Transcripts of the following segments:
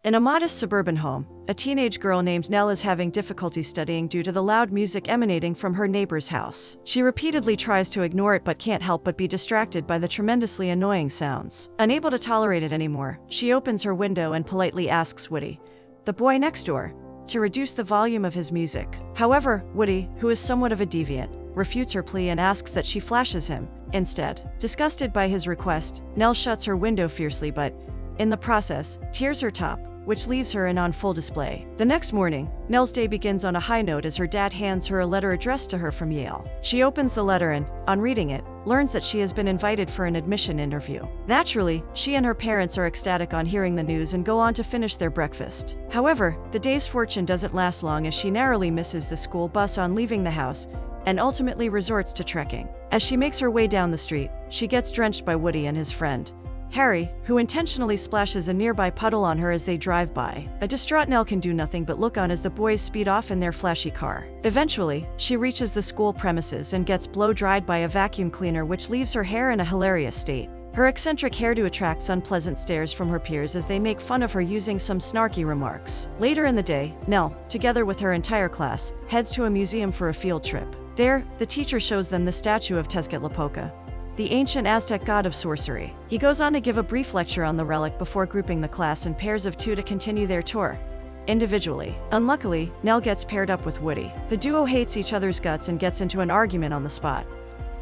In a modest suburban home, a teenage girl named Nell is having difficulty studying due to the loud music emanating from her neighbor's house. She repeatedly tries to ignore it but can't help but be distracted by the tremendously annoying sounds. Unable to tolerate it anymore, she opens her window and politely asks Woody, the boy next door, to reduce the volume of his music. However, Woody, who is somewhat of a deviant, refutes her plea and asks that she flashes him instead. Disgusted by his request, Nell shuts her window fiercely but, in the process, tears her top, which leaves her in on full display. The next morning, Nell's day begins on a high note as her dad hands her a letter addressed to her from Yale. She opens the letter and, on reading it, learns that she has been invited for an admission interview. Naturally, she and her parents are ecstatic on hearing the news and go on to finish their breakfast. However, the day's fortune doesn't last long as she narrowly misses the school bus on leaving the house and ultimately resorts to trekking. As she makes her way down the street, she gets drenched by Woody and his friend, Harry, who intentionally splashes a nearby puddle on her as they drive by. A distraught Nell can do nothing but look on as the boys speed off in their flashy car. Eventually, she reaches the school premises and gets blow-dried by a vacuum cleaner, which leaves her hair in a hilarious state. Her eccentric hairdo attracts unpleasant stares from her peers as they make fun of her using some snarky remarks. Later in the day, Nell, together with her entire class, heads to a museum for a field trip. There, the teacher shows them the statue of Tezcatlipoca, the ancient Aztec god of sorcery. He goes on to give a brief lecture on the relic before grouping the class in pairs of two to continue their tour individually. Unluckily, Nell gets paired up with Woody. The duo hates each other's guts and gets into an argument on the spot,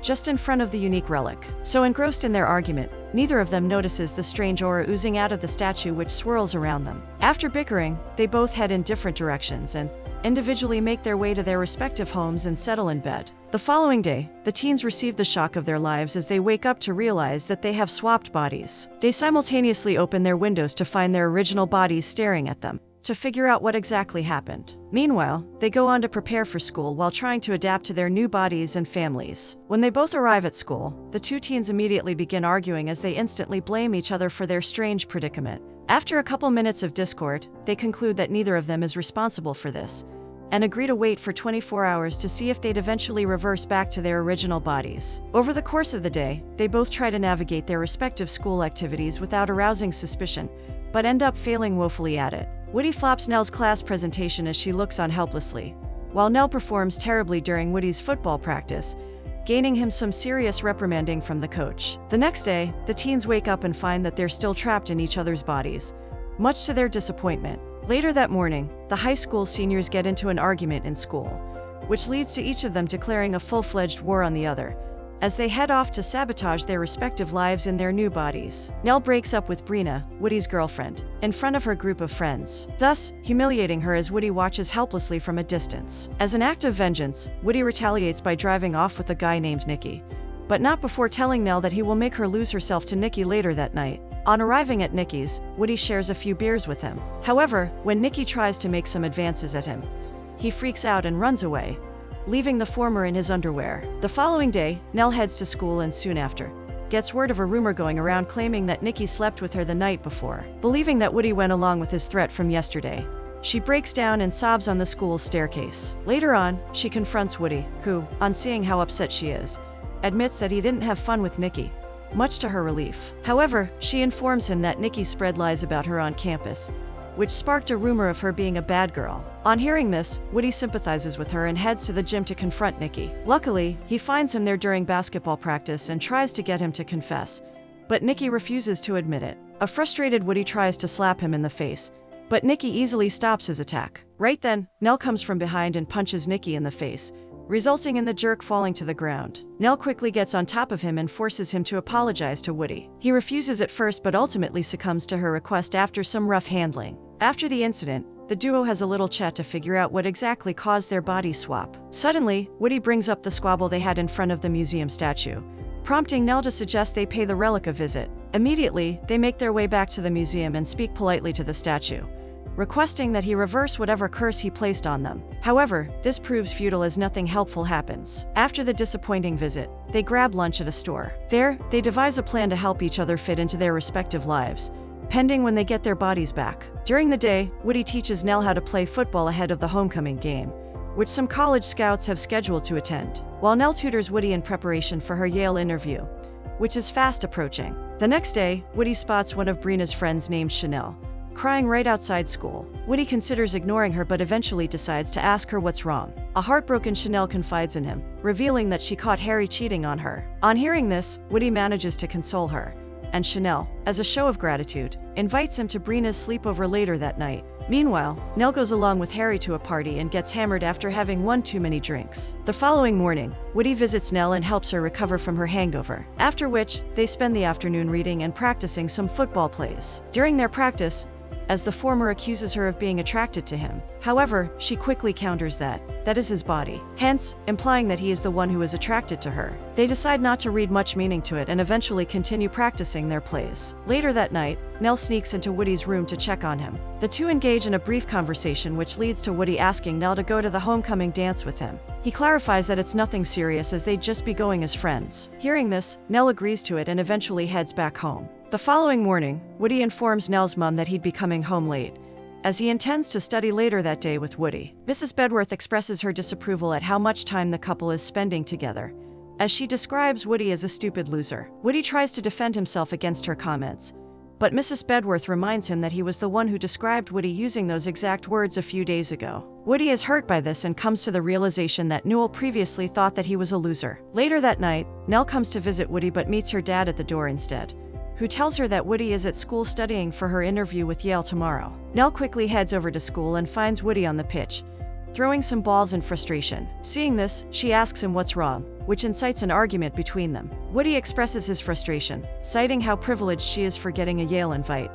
just in front of the unique relic. So engrossed in their argument, neither of them notices the strange aura oozing out of the statue which swirls around them. After bickering, they both head in different directions and individually make their way to their respective homes and settle in bed. The following day, the teens receive the shock of their lives as they wake up to realize that they have swapped bodies. They simultaneously open their windows to find their original bodies staring at them, to figure out what exactly happened. Meanwhile, they go on to prepare for school while trying to adapt to their new bodies and families. When they both arrive at school, the two teens immediately begin arguing as they instantly blame each other for their strange predicament. After a couple minutes of discord, they conclude that neither of them is responsible for this, and agree to wait for 24 hours to see if they'd eventually reverse back to their original bodies. Over the course of the day, they both try to navigate their respective school activities without arousing suspicion, but end up failing woefully at it. Woody flops Nell's class presentation as she looks on helplessly, while Nell performs terribly during Woody's football practice, gaining him some serious reprimanding from the coach. The next day, the teens wake up and find that they're still trapped in each other's bodies, much to their disappointment. Later that morning, the high school seniors get into an argument in school, which leads to each of them declaring a full-fledged war on the other, as they head off to sabotage their respective lives in their new bodies. Nell breaks up with Brina, Woody's girlfriend, in front of her group of friends, thus humiliating her as Woody watches helplessly from a distance. As an act of vengeance, Woody retaliates by driving off with a guy named Nicky, but not before telling Nell that he will make her lose herself to Nicky later that night. On arriving at Nicky's, Woody shares a few beers with him. However, when Nicky tries to make some advances at him, he freaks out and runs away, leaving the former in his underwear. The following day, Nell heads to school and soon after gets word of a rumor going around claiming that Nicky slept with her the night before. Believing that Woody went along with his threat from yesterday, she breaks down and sobs on the school staircase. Later on, she confronts Woody, who, on seeing how upset she is, admits that he didn't have fun with Nicky, much to her relief. However, she informs him that Nicky spread lies about her on campus, which sparked a rumor of her being a bad girl. On hearing this, Woody sympathizes with her and heads to the gym to confront Nicky. Luckily, he finds him there during basketball practice and tries to get him to confess, but Nicky refuses to admit it. A frustrated Woody tries to slap him in the face, but Nicky easily stops his attack. Right then, Nell comes from behind and punches Nicky in the face, resulting in the jerk falling to the ground. Nell quickly gets on top of him and forces him to apologize to Woody. He refuses at first but ultimately succumbs to her request after some rough handling. After the incident, the duo has a little chat to figure out what exactly caused their body swap. Suddenly, Woody brings up the squabble they had in front of the museum statue, prompting Nell to suggest they pay the relic a visit. Immediately, they make their way back to the museum and speak politely to the statue, requesting that he reverse whatever curse he placed on them. However, this proves futile as nothing helpful happens. After the disappointing visit, they grab lunch at a store. There, they devise a plan to help each other fit into their respective lives, pending when they get their bodies back. During the day, Woody teaches Nell how to play football ahead of the homecoming game, which some college scouts have scheduled to attend, while Nell tutors Woody in preparation for her Yale interview, which is fast approaching. The next day, Woody spots one of Brina's friends named Chanel, crying right outside school. Woody considers ignoring her but eventually decides to ask her what's wrong. A heartbroken Chanel confides in him, revealing that she caught Harry cheating on her. On hearing this, Woody manages to console her, and Chanel, as a show of gratitude, invites him to Brina's sleepover later that night. Meanwhile, Nell goes along with Harry to a party and gets hammered after having one too many drinks. The following morning, Woody visits Nell and helps her recover from her hangover, after which, they spend the afternoon reading and practicing some football plays. During their practice, as the former accuses her of being attracted to him. However, she quickly counters that is his body, hence, implying that he is the one who is attracted to her. They decide not to read much meaning to it and eventually continue practicing their plays. Later that night, Nell sneaks into Woody's room to check on him. The two engage in a brief conversation which leads to Woody asking Nell to go to the homecoming dance with him. He clarifies that it's nothing serious as they'd just be going as friends. Hearing this, Nell agrees to it and eventually heads back home. The following morning, Woody informs Nell's mom that he'd be coming home late, as he intends to study later that day with Woody. Mrs. Bedworth expresses her disapproval at how much time the couple is spending together, as she describes Woody as a stupid loser. Woody tries to defend himself against her comments, but Mrs. Bedworth reminds him that he was the one who described Woody using those exact words a few days ago. Woody is hurt by this and comes to the realization that Newell previously thought that he was a loser. Later that night, Nell comes to visit Woody but meets her dad at the door instead, who tells her that Woody is at school studying for her interview with Yale tomorrow. Nell quickly heads over to school and finds Woody on the pitch, throwing some balls in frustration. Seeing this, she asks him what's wrong, which incites an argument between them. Woody expresses his frustration, citing how privileged she is for getting a Yale invite,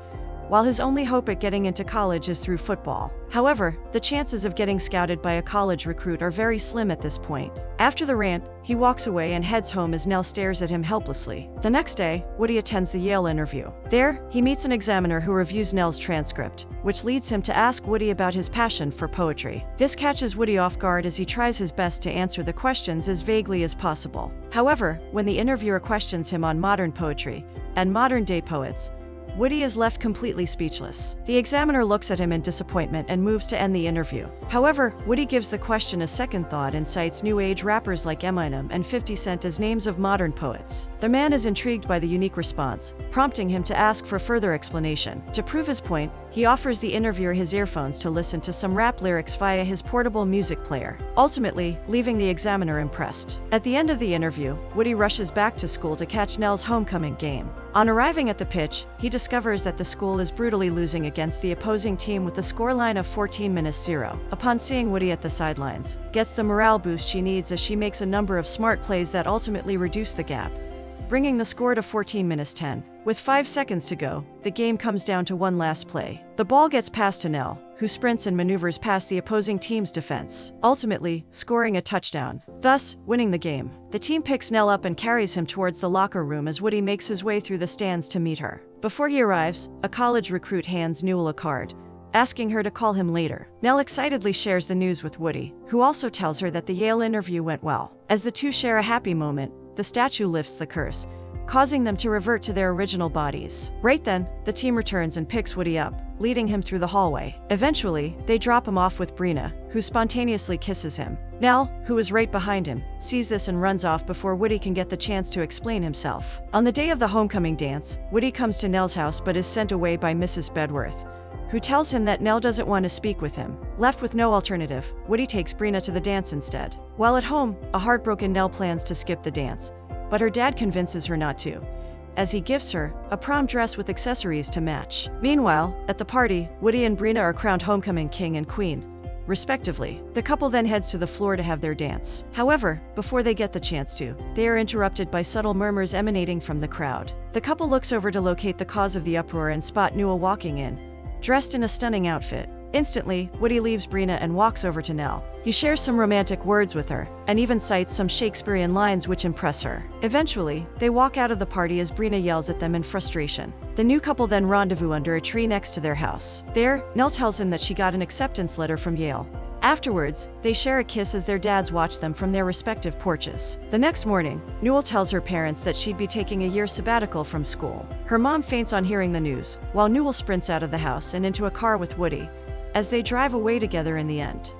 while his only hope at getting into college is through football. However, the chances of getting scouted by a college recruit are very slim at this point. After the rant, he walks away and heads home as Nell stares at him helplessly. The next day, Woody attends the Yale interview. There, he meets an examiner who reviews Nell's transcript, which leads him to ask Woody about his passion for poetry. This catches Woody off guard as he tries his best to answer the questions as vaguely as possible. However, when the interviewer questions him on modern poetry and modern-day poets, Woody is left completely speechless. The examiner looks at him in disappointment and moves to end the interview. However, Woody gives the question a second thought and cites new age rappers like Eminem and 50 Cent as names of modern poets. The man is intrigued by the unique response, prompting him to ask for further explanation. To prove his point, he offers the interviewer his earphones to listen to some rap lyrics via his portable music player, ultimately leaving the examiner impressed. At the end of the interview, Woody rushes back to school to catch Nell's homecoming game. On arriving at the pitch, he discovers that the school is brutally losing against the opposing team with a scoreline of 14-0. Upon seeing Woody at the sidelines, gets the morale boost she needs as she makes a number of smart plays that ultimately reduce the gap, bringing the score to 14-10. With 5 seconds to go, the game comes down to one last play. The ball gets passed to Nell, who sprints and maneuvers past the opposing team's defense, ultimately scoring a touchdown, thus winning the game. The team picks Nell up and carries him towards the locker room as Woody makes his way through the stands to meet her. Before he arrives, a college recruit hands Newell a card, asking her to call him later. Nell excitedly shares the news with Woody, who also tells her that the Yale interview went well. As the two share a happy moment, the statue lifts the curse, causing them to revert to their original bodies. Right then, the team returns and picks Woody up, leading him through the hallway. Eventually, they drop him off with Brina, who spontaneously kisses him. Nell, who is right behind him, sees this and runs off before Woody can get the chance to explain himself. On the day of the homecoming dance, Woody comes to Nell's house but is sent away by Mrs. Bedworth, who tells him that Nell doesn't want to speak with him. Left with no alternative, Woody takes Brina to the dance instead. While at home, a heartbroken Nell plans to skip the dance, but her dad convinces her not to, as he gifts her a prom dress with accessories to match. Meanwhile, at the party, Woody and Brina are crowned homecoming king and queen, respectively. The couple then heads to the floor to have their dance. However, before they get the chance to, they are interrupted by subtle murmurs emanating from the crowd. The couple looks over to locate the cause of the uproar and spot Newell walking in, dressed in a stunning outfit. Instantly, Woody leaves Brina and walks over to Nell. He shares some romantic words with her, and even cites some Shakespearean lines which impress her. Eventually, they walk out of the party as Brina yells at them in frustration. The new couple then rendezvous under a tree next to their house. There, Nell tells him that she got an acceptance letter from Yale. Afterwards, they share a kiss as their dads watch them from their respective porches. The next morning, Newell tells her parents that she'd be taking a year sabbatical from school. Her mom faints on hearing the news, while Newell sprints out of the house and into a car with Woody, as they drive away together in the end.